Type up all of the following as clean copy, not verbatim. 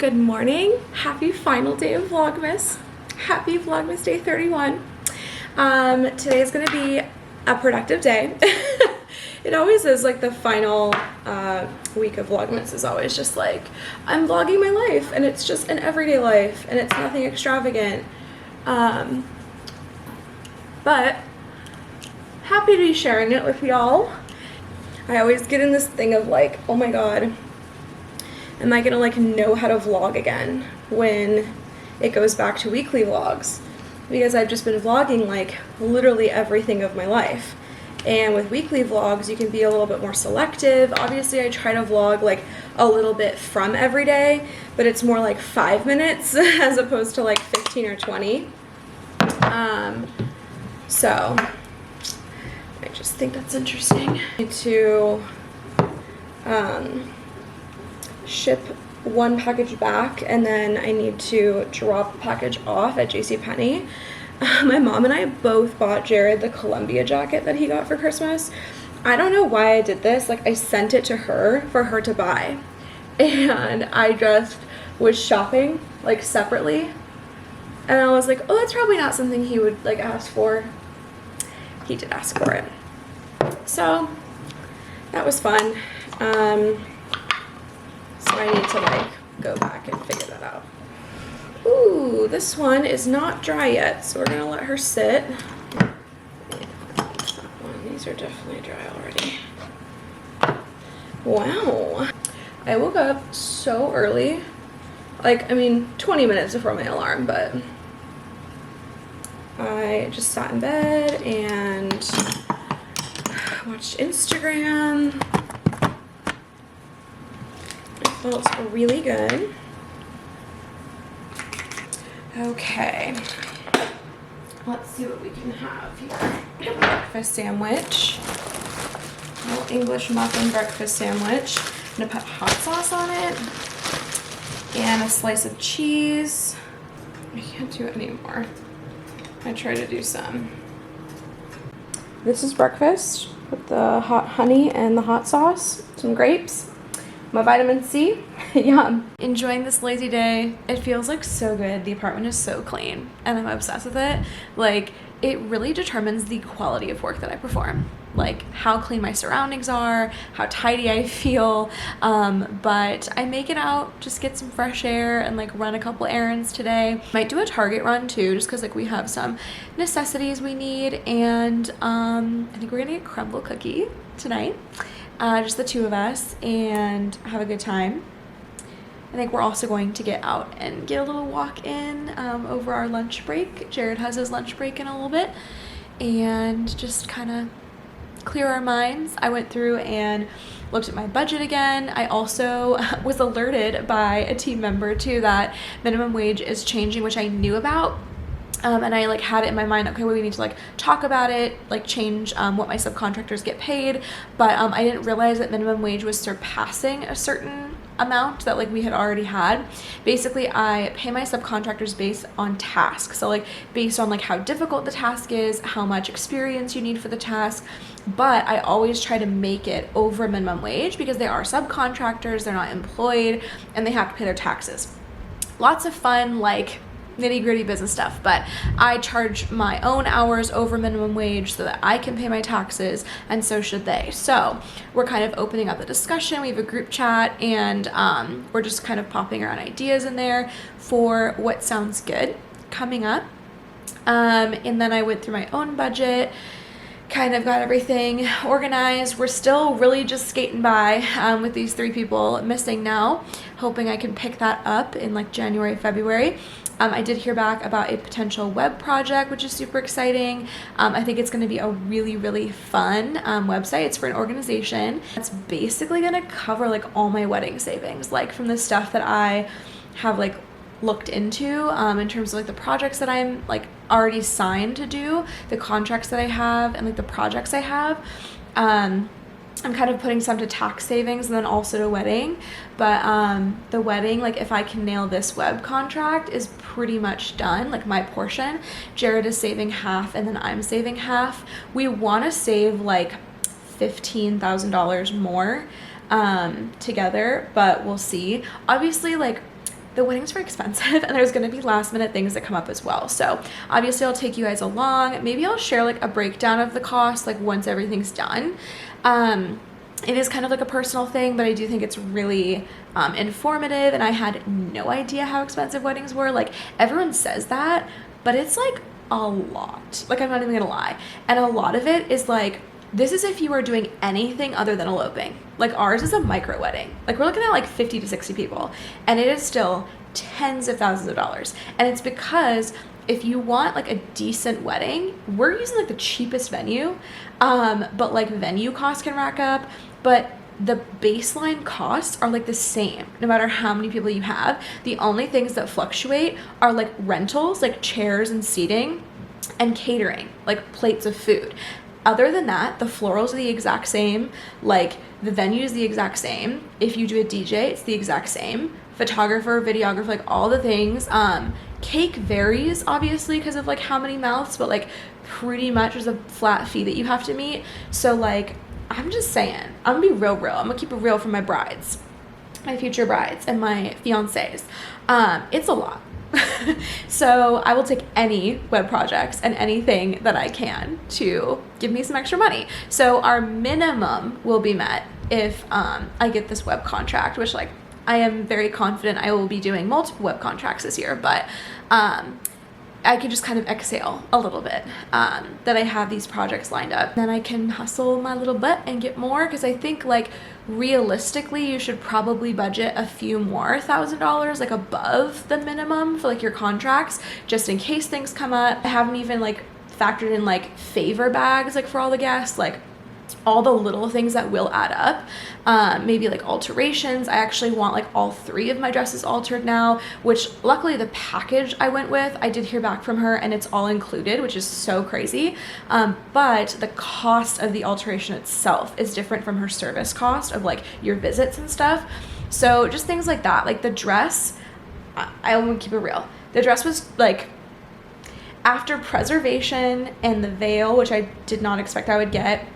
Good morning. Happy final day of Vlogmas. Happy Vlogmas day 31. Today is going to be a productive day. It always is, like the final week of Vlogmas is always just like, I'm vlogging my life, and it's just an everyday life, and it's nothing extravagant. But happy to be sharing it with y'all. I always get in this thing of like, oh my god, am I gonna like know how to vlog again when it goes back to weekly vlogs? Because I've just been vlogging like literally everything of my life. And with weekly vlogs, you can be a little bit more selective. Obviously, I try to vlog like a little bit from every day, but it's more like 5 minutes as opposed to like 15 or 20. So I just think that's interesting. I need to ship one package back, and then I need to drop a package off at JCPenney. My mom and I both bought Jared the Columbia jacket that he got for Christmas. I don't know why I did this. Like, I sent it to her for her to buy, and I just was shopping like separately, and I was like, oh, that's probably not something he would like ask for. He did ask for it, so that was fun. So I need to like go back and figure that out. Ooh, this one is not dry yet, so we're gonna let her sit. These are definitely dry already. Wow. I woke up so early. Like, I mean, 20 minutes before my alarm, but I just sat in bed and watched Instagram. Felt really good. Okay, let's see what we can have here. Breakfast sandwich, a little English muffin breakfast sandwich. I'm gonna put hot sauce on it and a slice of cheese. I can't do it anymore. I try to do some. This is breakfast with the hot honey and the hot sauce, some grapes, my vitamin C. Yum. Enjoying this lazy day. It feels like so good. The apartment is so clean and I'm obsessed with it. Like, it really determines the quality of work that I perform. Like how clean my surroundings are, how tidy I feel. But I make it out, just get some fresh air and like run a couple errands today. Might do a Target run too, just because like we have some necessities we need. And I think we're gonna get Crumbl cookie tonight. Just the two of us, and have a good time. I think we're also going to get out and get a little walk in over our lunch break. Jared has his lunch break in a little bit, and just kind of clear our minds. I went through and looked at my budget again. I also was alerted by a team member too that minimum wage is changing, which I knew about. And I like had it in my mind, okay, well, we need to like talk about it, like change what my subcontractors get paid. But I didn't realize that minimum wage was surpassing a certain amount that like we had already had. Basically, I pay my subcontractors based on task. So like based on like how difficult the task is, how much experience you need for the task. But I always try to make it over minimum wage because they are subcontractors, they're not employed, and they have to pay their taxes. Lots of fun, like nitty-gritty business stuff, but I charge my own hours over minimum wage so that I can pay my taxes, and so should they. So we're kind of opening up the discussion. We have a group chat, and we're just kind of popping around ideas in there for what sounds good coming up. And then I went through my own budget, kind of got everything organized. We're still really just skating by with these 3 people missing now, hoping I can pick that up in like January, February. I did hear back about a potential web project, which is super exciting. I think it's going to be a really, really fun website. It's for an organization. It's basically going to cover like all my wedding savings, like from the stuff that I have like looked into in terms of like the projects that I'm like already signed to do, the contracts that I have, and like the projects I have. I'm kind of putting some to tax savings and then also to wedding, but the wedding, like if I can nail this web contract, is pretty much done, like my portion. Jared is saving half and then I'm saving half. We want to save like $15,000 more together, but we'll see. Obviously, like the weddings are expensive and there's going to be last minute things that come up as well. So obviously I'll take you guys along. Maybe I'll share like a breakdown of the cost like once everything's done. It is kind of like a personal thing, but I do think it's really informative, and I had no idea how expensive weddings were. Like, everyone says that, but it's like a lot. Like, I'm not even gonna lie. And a lot of it is like, this is if you are doing anything other than eloping. Like, ours is a micro wedding. Like, we're looking at like 50 to 60 people, and it is still tens of thousands of dollars. And it's because if you want like a decent wedding, we're using like the cheapest venue, but like venue costs can rack up, but the baseline costs are like the same no matter how many people you have. The only things that fluctuate are like rentals, like chairs and seating, and catering, like plates of food. Other than that, the florals are the exact same, like the venue is the exact same. If you do a DJ, it's the exact same. Photographer, videographer, like all the things. Cake varies obviously because of like how many mouths, but like pretty much there's a flat fee that you have to meet. So like, I'm just saying, I'm gonna be real. I'm gonna keep it real for my brides, my future brides, and my fiancés. It's a lot. So I will take any web projects and anything that I can to give me some extra money. So our minimum will be met if I get this web contract, which like I am very confident I will be doing multiple web contracts this year, but I could just kind of exhale a little bit that I have these projects lined up. Then I can hustle my little butt and get more, because I think like realistically you should probably budget a few more $1,000 like above the minimum for like your contracts, just in case things come up. I haven't even like factored in like favor bags like for all the guests, like all the little things that will add up. Maybe like alterations. I actually want like all 3 of my dresses altered now, which luckily the package I went with, I did hear back from her and it's all included, which is so crazy. But the cost of the alteration itself is different from her service cost of like your visits and stuff. So just things like that. Like the dress, I want to keep it real. The dress was like, after preservation and the veil, which I did not expect I would get,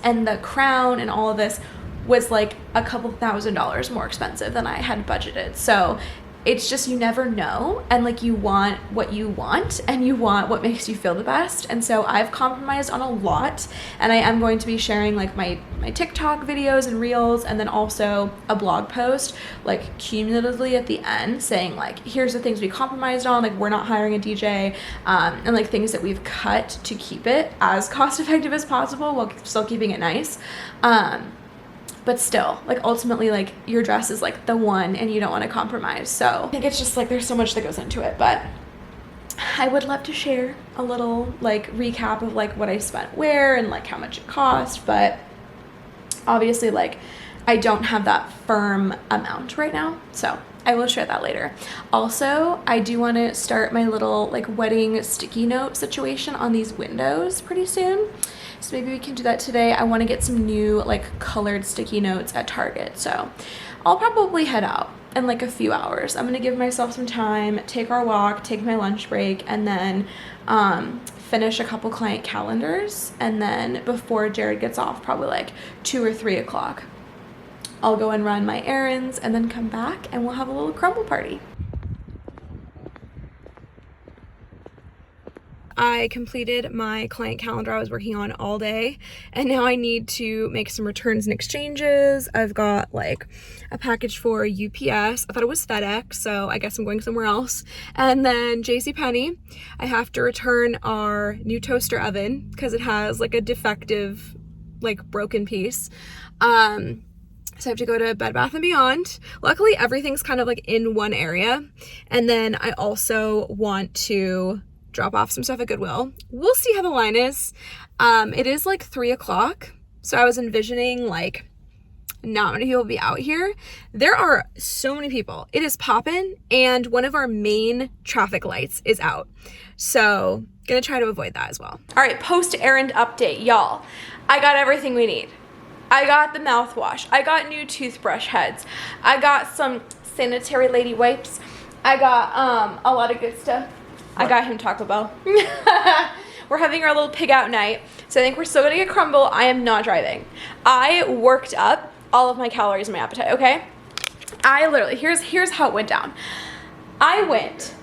and the crown and all of this, was like a couple $1,000s more expensive than I had budgeted. So it's just, you never know, and like you want what you want and you want what makes you feel the best. And so I've compromised on a lot, and I am going to be sharing like my TikTok videos and reels, and then also a blog post like cumulatively at the end saying like, here's the things we compromised on, like we're not hiring a DJ, and like things that we've cut to keep it as cost effective as possible while still keeping it nice. But still, like ultimately, like your dress is like the one and you don't want to compromise. So I think it's just like there's so much that goes into it, but I would love to share a little like recap of like what I spent where and like how much it cost. But obviously like I don't have that firm amount right now, so I will share that later. Also, I do want to start my little like wedding sticky note situation on these windows pretty soon. So maybe we can do that today. I want to get some new like colored sticky notes at Target. So I'll probably head out in like a few hours. I'm going to give myself some time, take our walk, take my lunch break, and then finish a couple client calendars. And then before Jared gets off, probably like 2 or 3 o'clock, I'll go and run my errands and then come back and we'll have a little Crumbl party. I completed my client calendar I was working on all day, and now I need to make some returns and exchanges. I've got like a package for UPS. I thought it was FedEx, so I guess I'm going somewhere else. And then JCPenney, I have to return our new toaster oven because it has like a defective, like broken piece. So I have to go to Bed Bath & Beyond. Luckily, everything's kind of like in one area. And then I also want to drop off some stuff at Goodwill. We'll see how the line is. It is like 3 o'clock, so I was envisioning like not many people will be out here. There are so many people. It is poppin', and one of our main traffic lights is out. So gonna try to avoid that as well. All right, post-errand update, y'all. I got everything we need. I got the mouthwash. I got new toothbrush heads. I got some sanitary lady wipes. I got a lot of good stuff. I got him Taco Bell. We're having our little pig out night, so I think we're still gonna get Crumbl. I am not driving. I worked up all of my calories and my appetite, okay? I literally, here's how it went down. I went.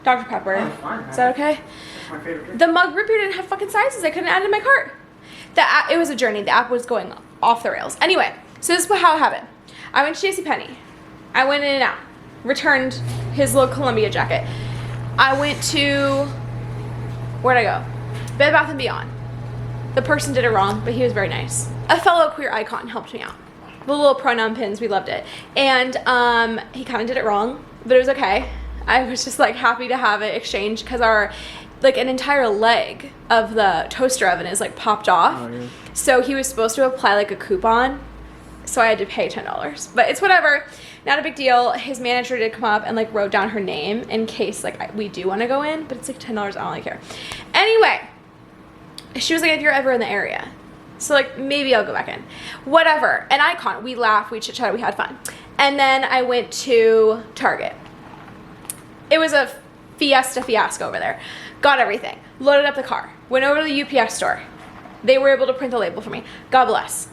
Dr. Pepper. Oh, fine. Is that okay? That's my favorite drink. The mug root beer didn't have fucking sizes. I couldn't add it in my cart. It was a journey. The app was going off the rails. Anyway, so this is how it happened. I went to JCPenney. I went in and out. Returned his little Columbia jacket. I went to, where'd I go? Bed Bath & Beyond. The person did it wrong, but he was very nice. A fellow queer icon helped me out. The little pronoun pins, we loved it. And he kind of did it wrong, but it was okay. I was just like happy to have it exchanged because our, like an entire leg of the toaster oven is like popped off. Oh, yeah. So he was supposed to apply like a coupon. So I had to pay $10, but it's whatever. Not a big deal. His manager did come up and like wrote down her name in case like we do want to go in, but it's like $10. I don't really care. Anyway, she was like, if you're ever in the area. So like maybe I'll go back in. Whatever. An icon. We laughed, we chit-chatted, we had fun. And then I went to Target. It was a fiasco over there. Got everything. Loaded up the car. Went over to the UPS store. They were able to print the label for me. God bless.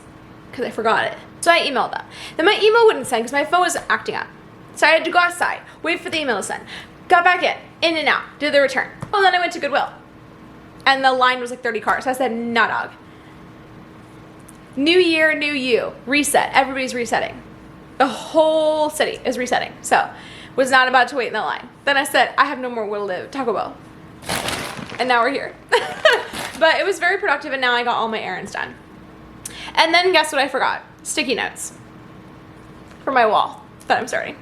Because I forgot it. So I emailed them. Then my email wouldn't send because my phone was acting up. So I had to go outside, wait for the email to send. Got back in and out, did the return. Well, then I went to Goodwill. And the line was like 30 cars. So I said, nah, dog. New year, new you. Reset. Everybody's resetting. The whole city is resetting. So was not about to wait in the line. Then I said, I have no more will to live. Taco Bell. And now we're here. But it was very productive and now I got all my errands done. And then guess what I forgot? Sticky notes for my wall that I'm starting.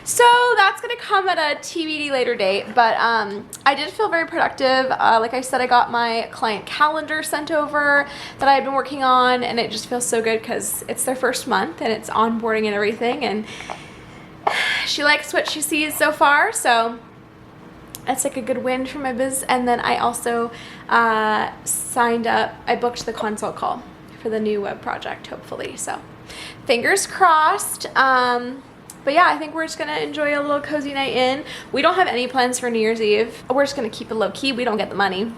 So that's gonna come at a TBD later date, but I did feel very productive. Like I said, I got my client calendar sent over that I had been working on, and it just feels so good because it's their first month and it's onboarding and everything, and she likes what she sees so far, so that's like a good win for my business. And then I also signed up, I booked the consult call for the new web project, hopefully, so fingers crossed. But yeah, I think we're just gonna enjoy a little cozy night in. We don't have any plans for New Year's Eve. We're just gonna keep it low key. We don't get the money,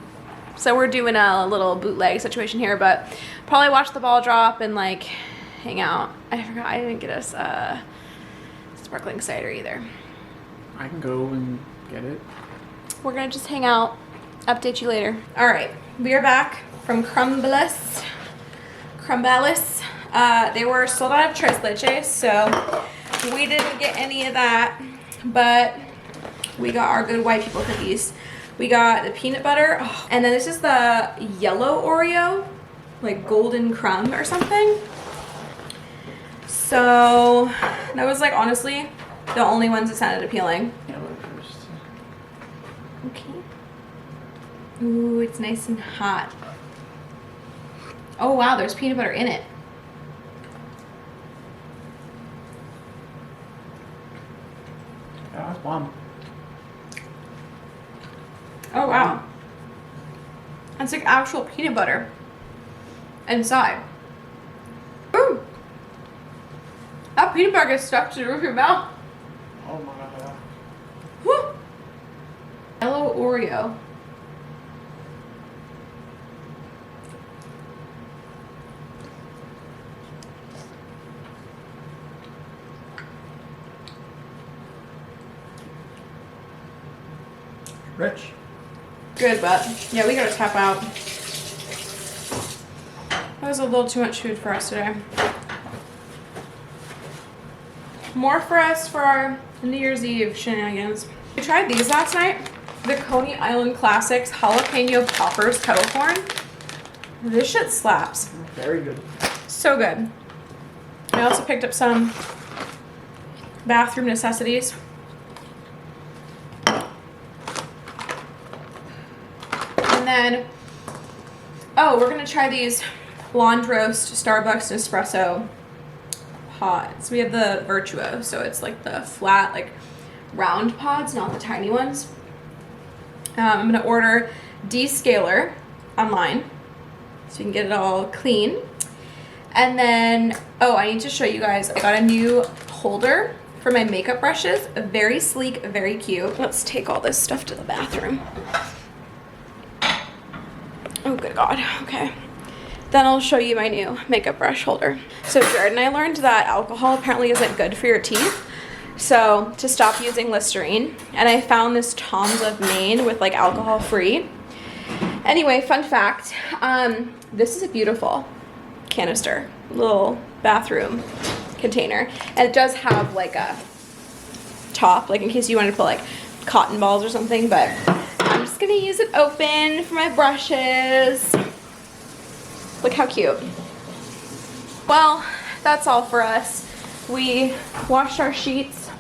so we're doing a little bootleg situation here, but probably watch the ball drop and like hang out. I forgot I didn't get us sparkling cider either. I can go and get it. We're gonna just hang out, update you later. All right, we are back from Crumblis. They were sold out of tres leches, so we didn't get any of that, but we got our good white people cookies. We got the peanut butter, and then this is the yellow Oreo, like golden crumb or something. So that was like honestly the only ones that sounded appealing. Yellow first. Okay. Ooh, it's nice and hot. Oh wow, there's peanut butter in it. Yeah, that's bomb. Oh wow. It's like actual peanut butter inside. Ooh. That peanut butter gets stuck to the roof of your mouth. Oh my god. Woo. Yellow Oreo. Rich. Good, but yeah, we gotta tap out. That was a little too much food for us today. More for us for our New Year's Eve shenanigans. We tried these last night. The Coney Island Classics Jalapeno Poppers Kettle Corn. This shit slaps. Very good. So good. I also picked up some bathroom necessities. And then, oh, we're gonna try these blonde roast Starbucks espresso pods. We have the Virtuo, so it's like the flat, like round pods, not the tiny ones. I'm gonna order descaler online so you can get it all clean. And then, oh, I need to show you guys, I got a new holder for my makeup brushes. Very sleek, very cute. Let's take all this stuff to the bathroom. Oh, good God, okay. Then I'll show you my new makeup brush holder. So Jared and I learned that alcohol apparently isn't good for your teeth. So to stop using Listerine, and I found this Tom's of Maine with like alcohol free. Anyway, fun fact, this is a beautiful canister, little bathroom container, and it does have like a top, like in case you wanted to put like cotton balls or something, but I'm just gonna use it open for my brushes. Look how cute. Well, that's all for us. We washed our sheets.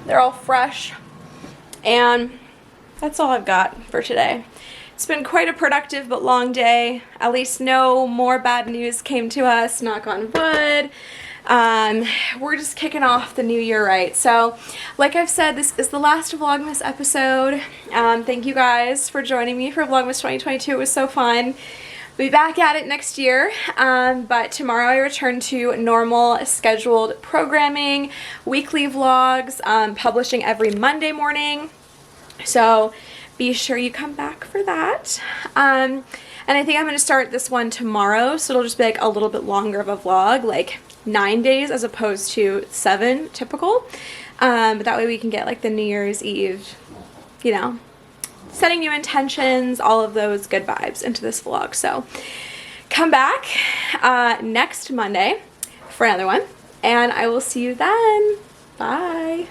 They're all fresh. And that's all I've got for today. It's been quite a productive but long day. At least no more bad news came to us, knock on wood. We're just kicking off the new year right. So, like I've said, this is the last Vlogmas episode. Thank you guys for joining me for Vlogmas 2022. It was so fun. We'll be back at it next year, but tomorrow I return to normal scheduled programming, weekly vlogs, publishing every Monday morning. So be sure you come back for that. And I think I'm going to start this one tomorrow, so it'll just be like a little bit longer of a vlog, like 9 days as opposed to 7 typical. But that way we can get like the New Year's Eve, you know, setting new intentions, all of those good vibes into this vlog. So come back next Monday for another one, and I will see you then. Bye.